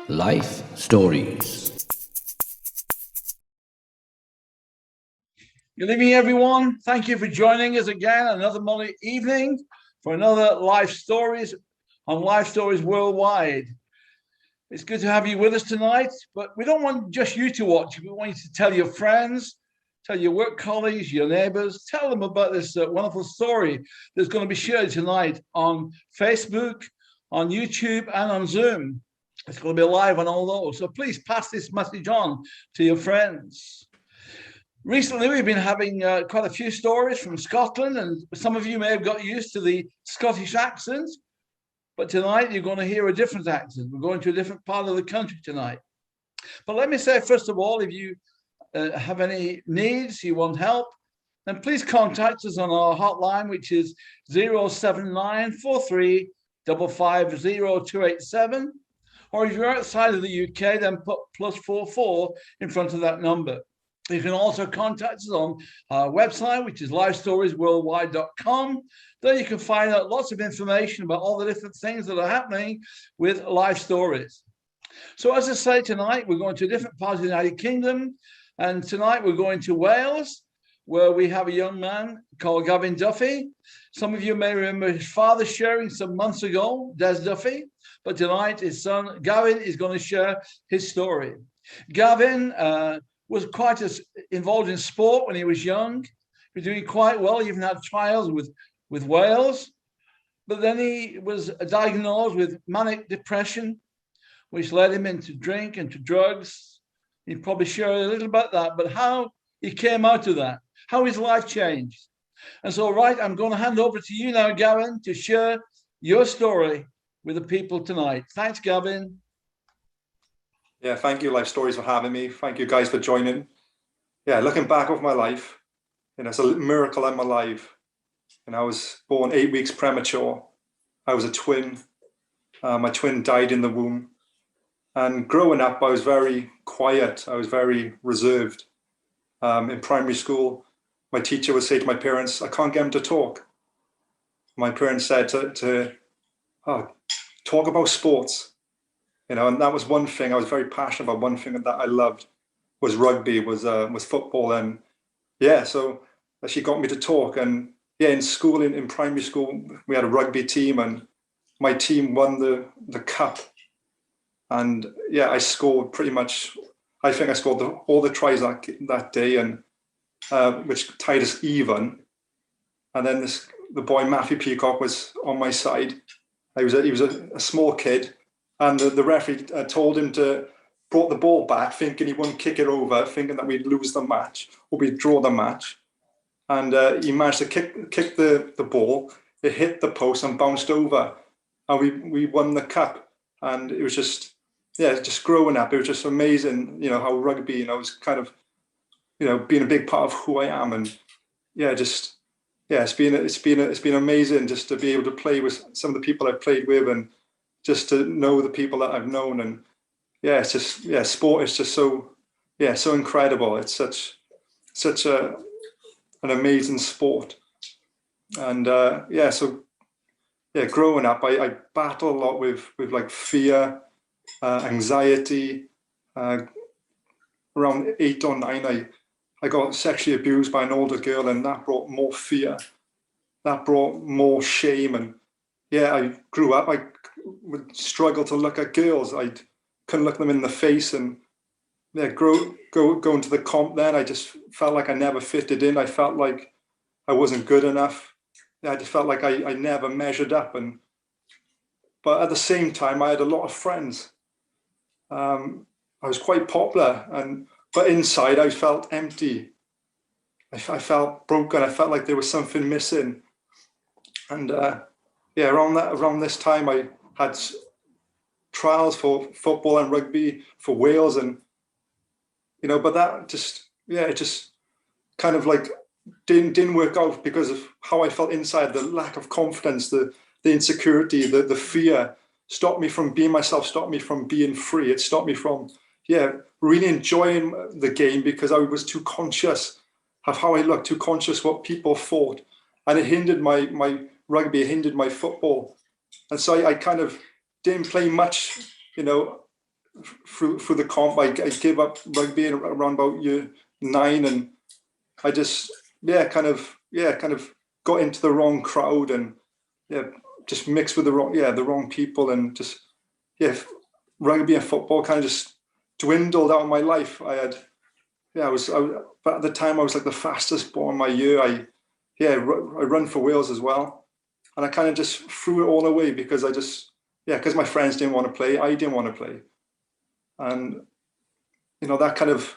Life Stories. Good evening, everyone. Thank you for joining us again another Monday evening for another Life Stories on Life Stories Worldwide. It's good to have you with us tonight, but we don't want just you to watch. We want you to tell your friends, tell your work colleagues, your neighbors, tell them about this wonderful story that's going to be shared tonight on Facebook, on YouTube, and on Zoom. It's going to be live on all those. So please pass this message on to your friends. Recently, we've been having quite a few stories from Scotland, and some of you may have got used to the Scottish accent, but tonight you're going to hear a different accent. We're going to a different part of the country tonight. But let me say, first of all, if you have any needs, you want help, then please contact us on our hotline, which is 07943 550 287. Or if you're outside of the UK, then put +44 in front of that number. You can also contact us on our website, which is LifeStoriesWorldwide.com. There you can find out lots of information about all the different things that are happening with Life Stories. So as I say, tonight we're going to a different part of the United Kingdom. And tonight we're going to Wales, where we have a young man called Gavin Duffy. Some of you may remember his father sharing some months ago, Des Duffy. But tonight his son, Gavin, is going to share his story. Gavin was quite involved in sport when he was young. He was doing quite well. He even had trials with Wales. But then he was diagnosed with manic depression, which led him into drink and to drugs. He'd probably share a little about that, but how he came out of that, how his life changed. And so, right, I'm going to hand over to you now, Gavin, to share your story with the people tonight. Thanks, Gavin. Yeah, thank you, Life Stories, for having me. Thank you guys for joining. Yeah, looking back over my life, it's a miracle I'm alive. I was born 8 weeks premature. I was a twin. My twin died in the womb. And growing up, I was very quiet. I was very reserved. In primary school, my teacher would say to my parents, I can't get them to talk. My parents said talk about sports. And that was one thing I was very passionate about. One thing that I loved was rugby, was football. And yeah, so she got me to talk. And yeah, in school, in primary school, we had a rugby team, and my team won the cup. And yeah, I scored pretty much, I think I scored all the tries that day, and which tied us even. And then the boy Matthew Peacock was on my side. He was a small kid, and the referee told him to brought the ball back, thinking he wouldn't kick it over, thinking that we'd lose the match or we'd draw the match. And he managed to kick the ball. It hit the post and bounced over, and we won the cup. And it was just growing up. It was just amazing, how rugby, was kind of, being a big part of who I am. And it's been amazing just to be able to play with some of the people I've played with, and just to know the people that I've known. And sport is just so incredible. It's such an amazing sport. And growing up, I battle a lot with like fear, anxiety. Around 8 or 9, I got sexually abused by an older girl, and that brought more fear. That brought more shame. And yeah, I grew up, I would struggle to look at girls. I couldn't look them in the face. And yeah, going to the comp then, I just felt like I never fitted in. I felt like I wasn't good enough. I just felt like I never measured up. But at the same time, I had a lot of friends. I was quite popular, but inside I felt empty. I felt broken. I felt like there was something missing. And around this time, I had trials for football and rugby for Wales, and but that it just kind of like didn't work out because of how I felt inside. The lack of confidence, the insecurity, the fear stopped me from being myself, stopped me from being free. It stopped me from really enjoying the game, because I was too conscious of how I looked, too conscious what people thought. And it hindered my rugby, it hindered my football. And so I kind of didn't play much, through the comp. I gave up rugby around about year 9, and I just kind of got into the wrong crowd, and just mixed with the wrong people, and just rugby and football kind of just dwindled out of my life. But at the time I was like the fastest boy in my year. I run for Wales as well, and I kind of just threw it all away because because my friends didn't want to play, I didn't want to play, and that kind of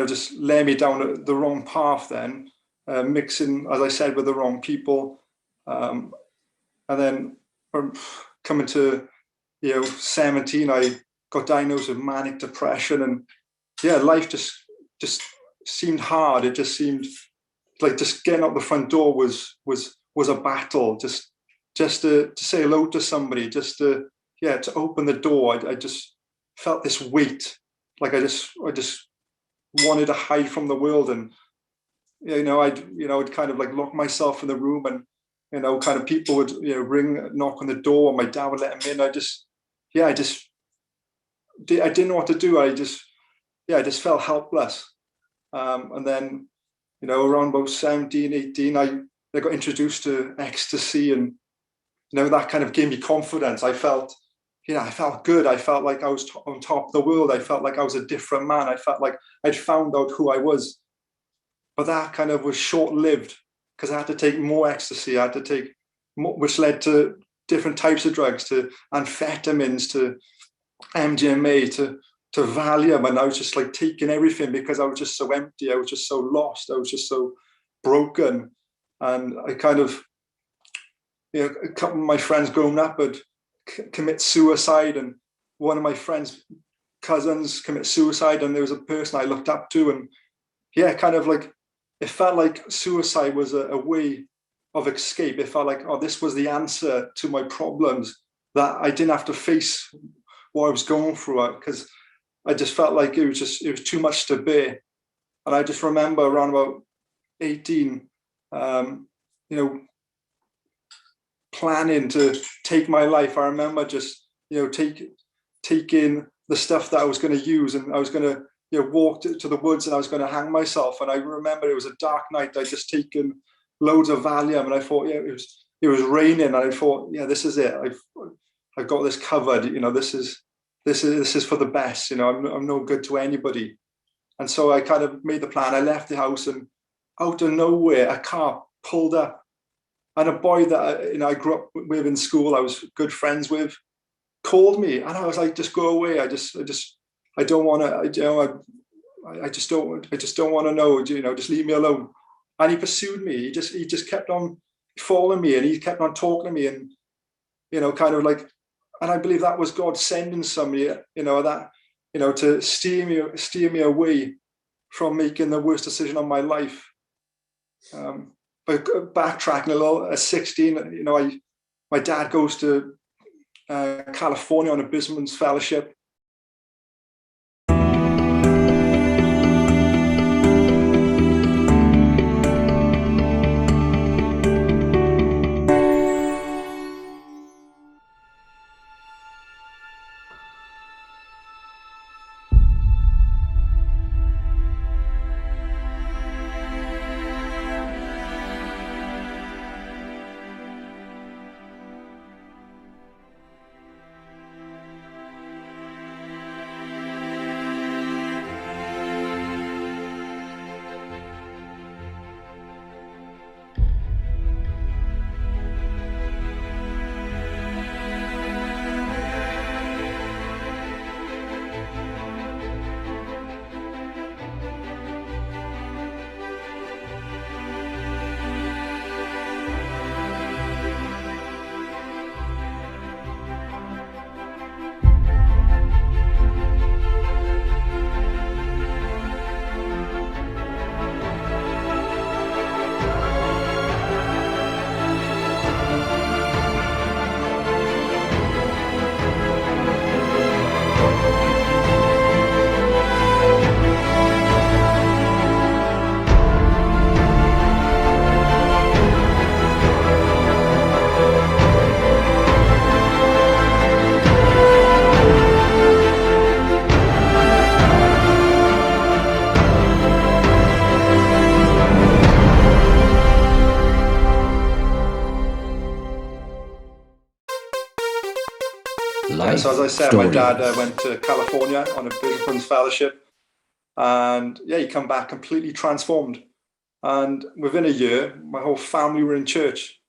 just led me down the wrong path. Then mixing, as I said, with the wrong people, and then coming to 17, I got diagnosed with manic depression, and life just seemed hard. It just seemed like just getting out the front door was a battle. Just to say hello to somebody, just to open the door. I just felt this weight, like I just wanted to hide from the world, and I'd kind of like lock myself in the room, and kind of people would knock on the door, and my dad would let him in. I didn't know what to do. I just felt helpless. And then, around about 17, 18, I got introduced to ecstasy, and, that kind of gave me confidence. I felt good. I felt like I was on top of the world. I felt like I was a different man. I felt like I'd found out who I was. But that kind of was short-lived, because I had to take more ecstasy. I had to take more, which led to different types of drugs, to amphetamines, to MDMA, to Valium, and I was just like taking everything because I was just so empty. I was just so lost. I was just so broken, and I kind of, a couple of my friends growing up would commit suicide, and one of my friends' cousins commit suicide, and there was a person I looked up to, and kind of like it felt like suicide was a way of escape. It felt like, oh, this was the answer to my problems, that I didn't have to face what I was going through, because I just felt like it was too much to bear. And I just remember around about 18, planning to take my life. I remember just, taking the stuff that I was going to use, and I was going to, walk to the woods, and I was going to hang myself. And I remember it was a dark night. I just taken loads of Valium, and I thought, it was raining, and I thought, this is it. I've got this covered. This is for the best. I'm no good to anybody. And so I kind of made the plan. I left the house, and out of nowhere, a car pulled up, and a boy that I grew up with in school, I was good friends with, called me, and I was like, just go away. I don't want to. I just don't want to know. Just leave me alone. And he pursued me. He just kept on following me, and he kept on talking to me, and kind of like. And I believe that was God sending somebody, to steer me away from making the worst decision of my life. But backtracking a little, at 16, my dad goes to California on a business fellowship. Yeah, Life so as I said, my dad Stories. went to California on a businessman's fellowship, and yeah, he come back completely transformed. And within a year, my whole family were in church,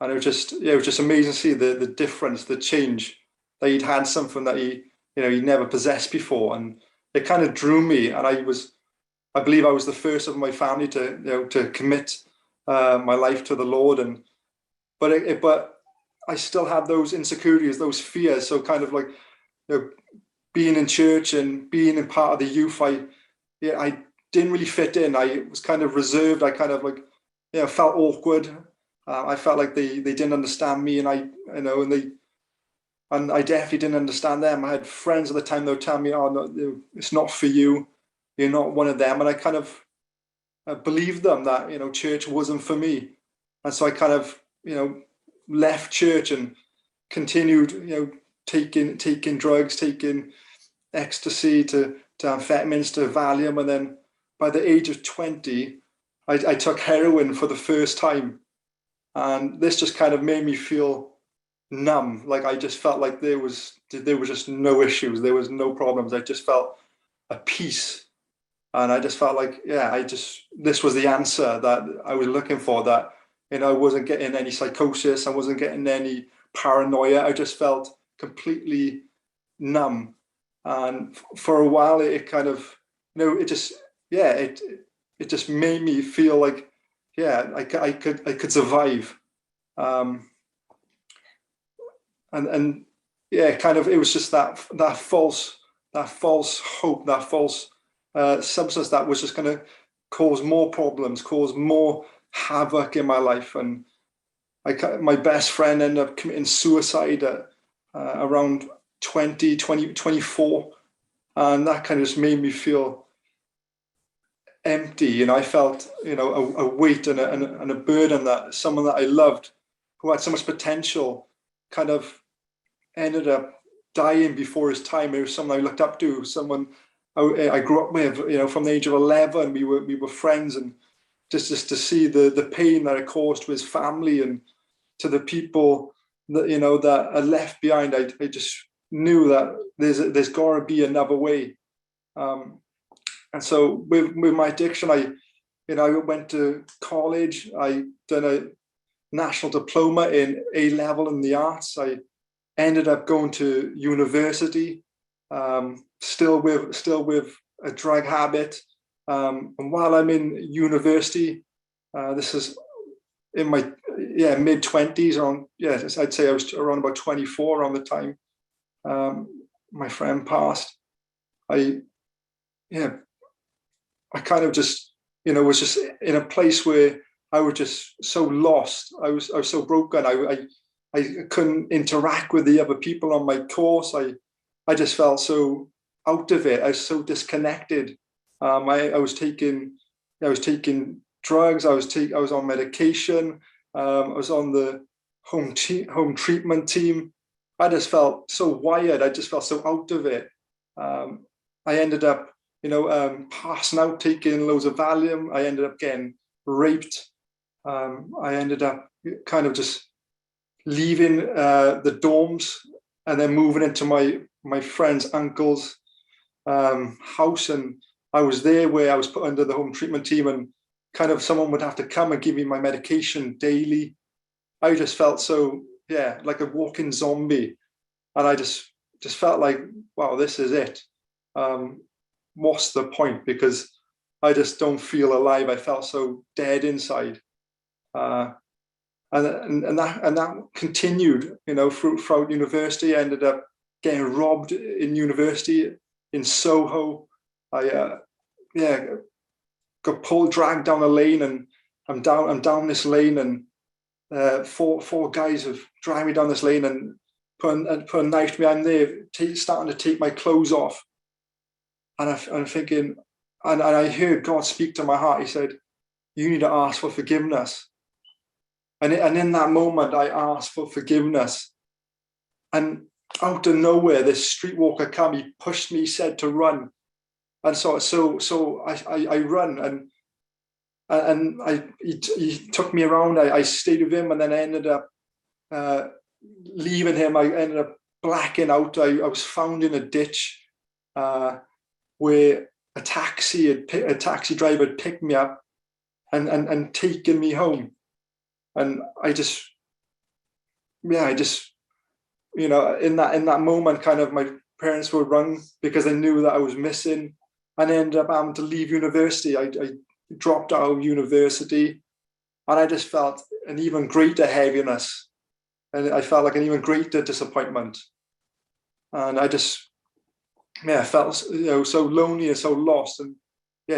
and it was just amazing to see the difference, the change, that he'd had something that he never possessed before, and it kind of drew me. And I believe I was the first of my family to commit my life to the Lord, and but I still had those insecurities, those fears. So kind of like, being in church and being in part of the youth, I didn't really fit in. I was kind of reserved. I kind of like, felt awkward. I felt like they didn't understand me, and I definitely didn't understand them. I had friends at the time that would tell me, "Oh no, it's not for you. You're not one of them." And I kind of believed them that church wasn't for me, and so I kind of left church and continued taking drugs, taking ecstasy to amphetamines to Valium, and then by the age of 20, I took heroin for the first time, and this just kind of made me feel numb. Like I just felt like there was just no issues, there was no problems. I just felt a peace, and I just felt like, this was the answer that I was looking for. That I wasn't getting any psychosis, I wasn't getting any paranoia. I just felt completely numb, and for a while it kind of it just it just made me feel like I could survive, and kind of it was just that false hope, that false substance that was just going to cause more problems, cause more havoc in my life. And my best friend ended up committing suicide at around 24, and that kind of just made me feel empty. I felt a weight and a burden that someone that I loved, who had so much potential, kind of ended up dying before his time. It was someone I looked up to, someone I grew up with. From the age of 11, we were friends, and just to see the pain that it caused to his family and to the people that that are left behind. I just knew that there's got to be another way. And so with my addiction, I went to college. I done a national diploma in A level in the arts. I ended up going to university, still with a drug habit. And while I'm in university, this is in my mid 20s. I'd say I was around about 24 around the time my friend passed. I kind of just was just in a place where I was just so lost. I was so broken. I couldn't interact with the other people on my course. I just felt so out of it. I was so disconnected. I was taking drugs. I was on medication. I was on the home treatment team. I just felt so wired. I just felt so out of it. I ended up, passing out, taking loads of Valium. I ended up getting raped. I ended up kind of just leaving the dorms and then moving into my friend's uncle's house. And I was there where I was put under the home treatment team, and kind of someone would have to come and give me my medication daily. I just felt so, like a walking zombie. And I just felt like, wow, this is it. What's the point? Because I just don't feel alive. I felt so dead inside. And that continued, throughout university. I ended up getting robbed in university in Soho. I got dragged down a lane, and I'm down this lane, and four guys have dragged me down this lane and put a knife to me. I'm there starting to take my clothes off, and I'm thinking, and I heard God speak to my heart. He said, "You need to ask for forgiveness." And in that moment, I asked for forgiveness. And out of nowhere, this streetwalker came. He pushed me. He said to run, and so I run, and he took me around. I stayed with him, and then I ended up leaving him. I ended up blacking out. I was found in a ditch where a taxi driver had picked me up and taken me home. And I just, in that moment, kind of my parents were rung because they knew that I was missing, and I ended up having to leave university. I dropped out of university, and I just felt an even greater heaviness, and I felt like an even greater disappointment. And I just, felt, so lonely and so lost and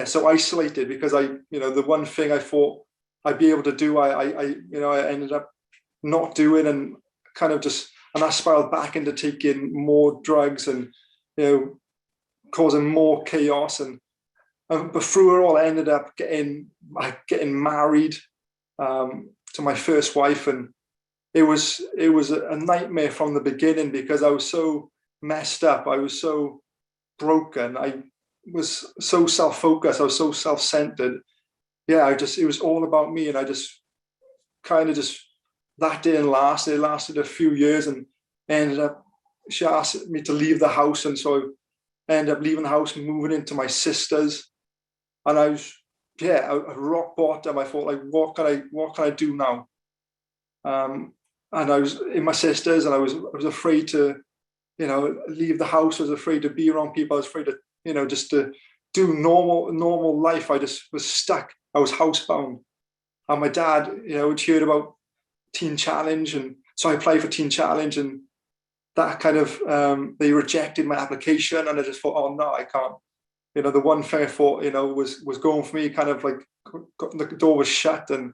so isolated, because the one thing I thought I'd be able to do, I ended up not doing, and kind of just, and I spiraled back into taking more drugs and, causing more chaos. But through it all, I ended up getting married to my first wife, and it was a nightmare from the beginning, because I was so messed up, I was so broken, I was so self-focused, I was so self-centered. It was all about me, and I just kind of just, that didn't last. It lasted a few years, and ended up, she asked me to leave the house, and so I ended up leaving the house and moving into my sister's. And I was, at rock bottom. I thought, like, what can I do now? And I was in my sister's, and I was afraid to, leave the house. I was afraid to be around people. I was afraid to, just to do normal life. I just was stuck. I was housebound. And my dad, had heard about Teen Challenge, and so I applied for Teen Challenge, and that kind of, they rejected my application, and I just thought, oh no, I can't. The one thing I thought, was going for me, kind of like the door was shut, and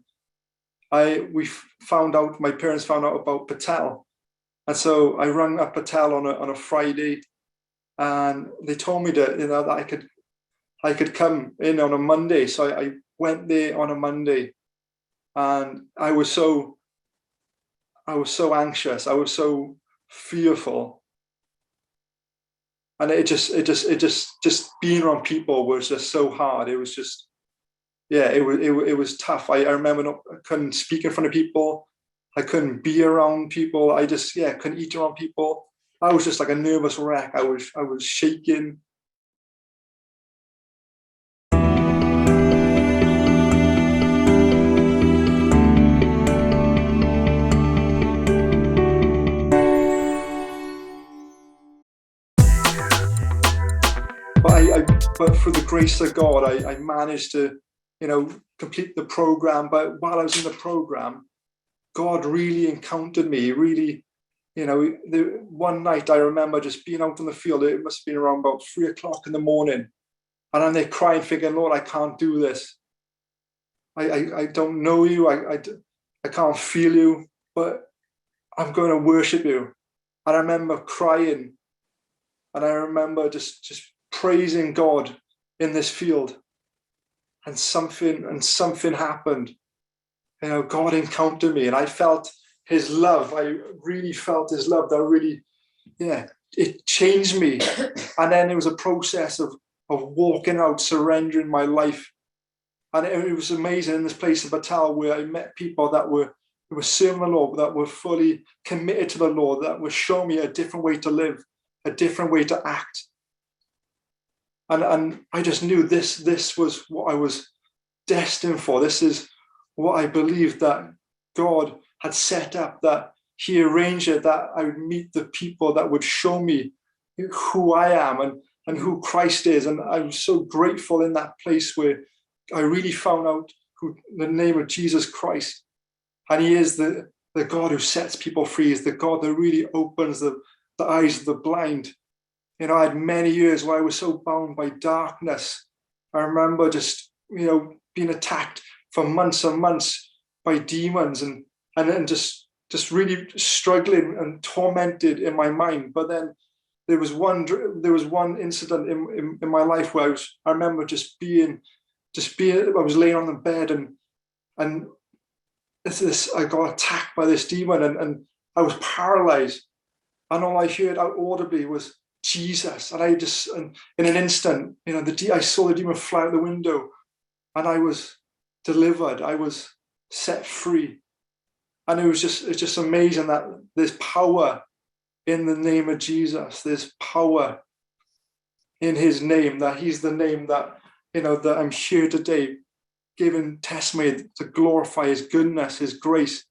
my parents found out about Patel. And so I rang up Patel on a Friday, and they told me that, that I could come in on a Monday. So I went there on a Monday, and I was so anxious. I was so fearful. And it just being around people was just so hard. It was just, it was tough. I remember I couldn't speak in front of people. I couldn't be around people. I just, couldn't eat around people. I was just like a nervous wreck. I was shaking. But through the grace of God, I managed to, complete the program. But while I was in the program, God really encountered me. Really, one night I remember just being out on the field. It must have been around about 3 o'clock in the morning, and I'm there crying, thinking, Lord, I can't do this. I don't know you. I can't feel you, but I'm going to worship you. And I remember crying, and I remember just praising God in this field, and something happened. God encountered me, and I felt his love. I really felt his love. That really, it changed me. And then it was a process of walking out, surrendering my life. And it was amazing in this place of Batal, where I met people that were serving the Lord, that were fully committed to the Lord, that were showing me a different way to live, a different way to act. And I just knew this was what I was destined for. This is what I believed that God had set up, that he arranged it, that I would meet the people that would show me who I am and who Christ is. And I was so grateful in that place where I really found out the name of Jesus Christ. And he is the God who sets people free. He's the God that really opens the eyes of the blind. I had many years where I was so bound by darkness. I remember just, being attacked for months and months by demons, and just really struggling and tormented in my mind. But then there was one incident in my life where I remember I was laying on the bed, and I got attacked by this demon, and I was paralyzed, and all I heard out audibly was Jesus. And in an instant, I saw the demon fly out the window, and I was delivered. I was set free. And it's just amazing that there's power in the name of Jesus. There's power in his name, that he's the name that, that I'm here today giving testimony to glorify his goodness, his grace,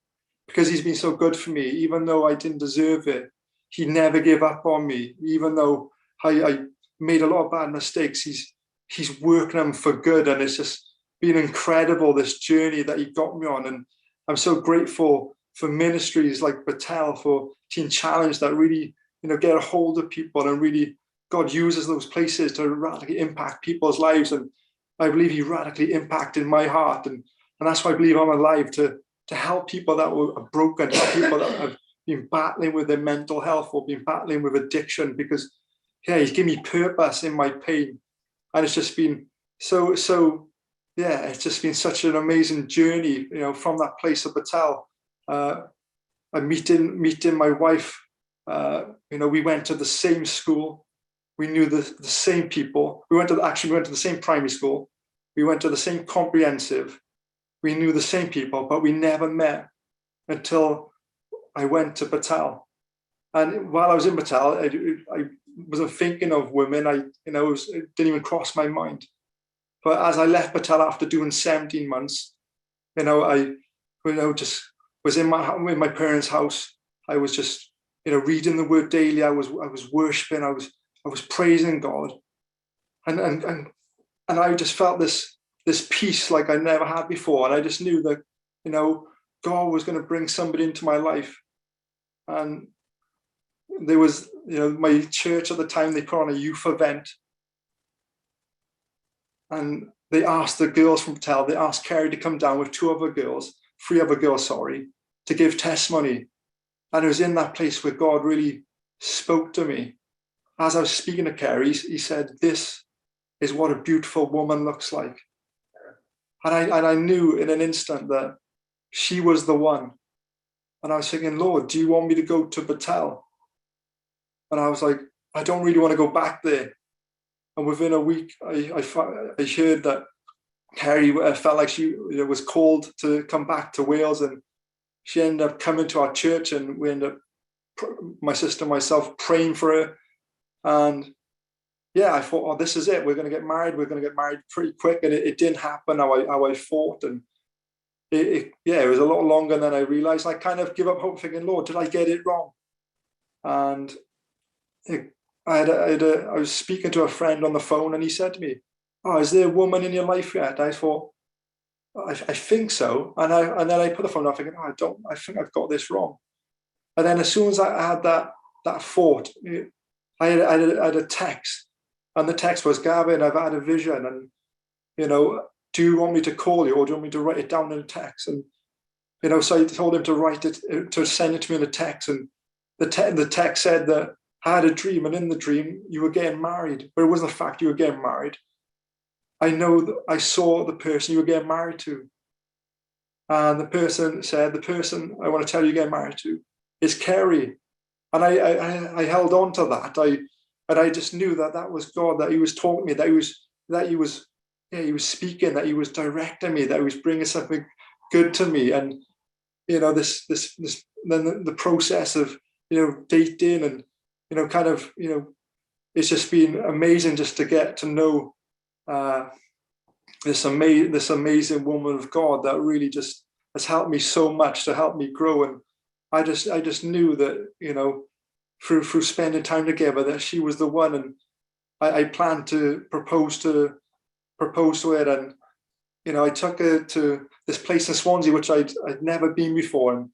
because he's been so good for me. Even though I didn't deserve it, he never gave up on me. Even though I made a lot of bad mistakes, he's working them for good. And it's just been incredible, this journey that he got me on. And I'm so grateful for ministries like Battelle, for Teen Challenge, that really, get a hold of people, and really God uses those places to radically impact people's lives. And I believe he radically impacted my heart. And that's why I believe I'm alive, to help people that are broken, to help people that have been battling with their mental health or been battling with addiction, because he's given me purpose in my pain. And it's just been it's just been such an amazing journey, from that place of Battelle. I'm meeting my wife. We went to the same school. We knew the same people. We went to the same primary school. We went to the same comprehensive. We knew the same people, but we never met until I went to Battelle. And while I was in Battelle, I wasn't thinking of women. it didn't even cross my mind. But as I left Battelle after doing 17 months, I just was in my parents' house. I was just, reading the word daily. I was worshiping. I was praising God, and I just felt this peace like I never had before. And I just knew that, God was going to bring somebody into my life. And there was, my church at the time, they put on a youth event. And they asked the girls from Battelle, they asked Kerry to come down with three other girls, to give testimony. And it was in that place where God really spoke to me. As I was speaking to Kerry, he said, "This is what a beautiful woman looks like." And I knew in an instant that she was the one. And I was thinking, "Lord, do you want me to go to Battelle?" And I was like, "I don't really want to go back there." And within a week, I heard that Kerry felt like she was called to come back to Wales, and she ended up coming to our church, and we ended up, my sister and myself, praying for her. And I thought, "Oh, this is it. We're going to get married. We're going to get married pretty quick." And it didn't happen how I thought. And it was a lot longer than I realized. I kind of give up hope, thinking, "Lord, did I get it wrong?" And I was speaking to a friend on the phone, and he said to me, "Oh, is there a woman in your life yet?" I thought, I think so. And then I put the phone off, thinking, I think I've got this wrong. And then as soon as I had that thought, I had a text, and the text was, "Gavin, I've had a vision, and do you want me to call you, or do you want me to write it down in a text?" And so I told him to send it to me in a text. And the text said that I had a dream, and in the dream you were getting married, but it wasn't the fact you were getting married. I know that I saw the person you were getting married to. And the person said, "The person I want to tell you getting married to is Kerry." And I held on to that. I just knew that was God, that he was talking to me, that he was speaking, that he was directing me, that he was bringing something good to me. And, this then the process of, dating and, it's just been amazing just to get to know this amazing woman of God that really just has helped me so much, to help me grow. And I just knew that, through spending time together, that she was the one. And I planned to propose to her. And, I took her to this place in Swansea, which I'd never been before.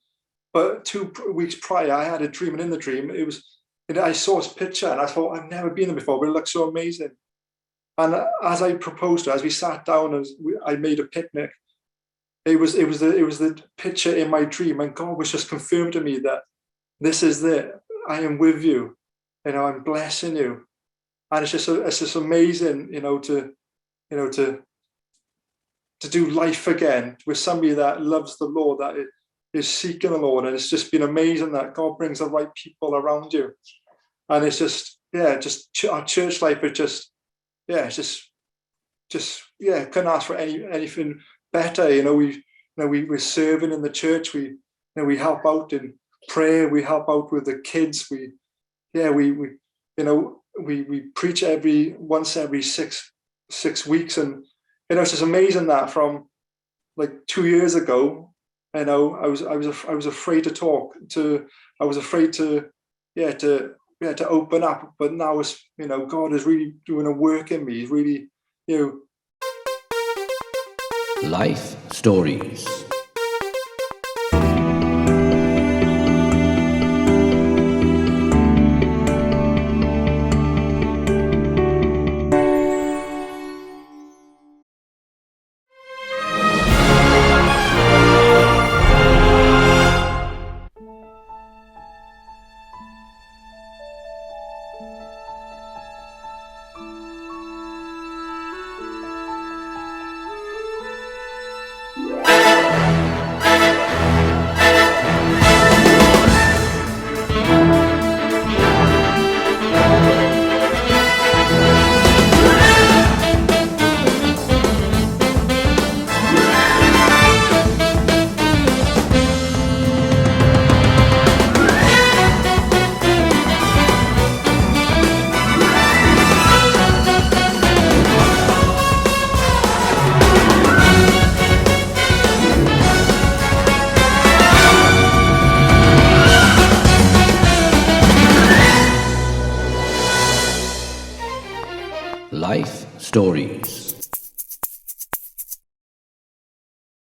But 2 weeks prior, I had a dream, and in the dream, it was, I saw this picture, and I thought, I've never been there before, but it looks so amazing. And as I proposed to her, as we sat down, and I made a picnic, it was the picture in my dream, and God was just confirmed to me that this is it. I am with you. I'm blessing you. And it's just amazing, to do life again with somebody that loves the Lord, that is seeking the Lord. And it's just been amazing that God brings the right people around you. And it's just our church life is couldn't ask for anything better. We're serving in the church. We help out in prayer. We help out with the kids. We yeah, we we preach once every six weeks, and it's just amazing that from like 2 years ago, I was afraid to talk to, I was afraid to to open up, but now it's God is really doing a work in me. He's really Life Stories. Life Stories.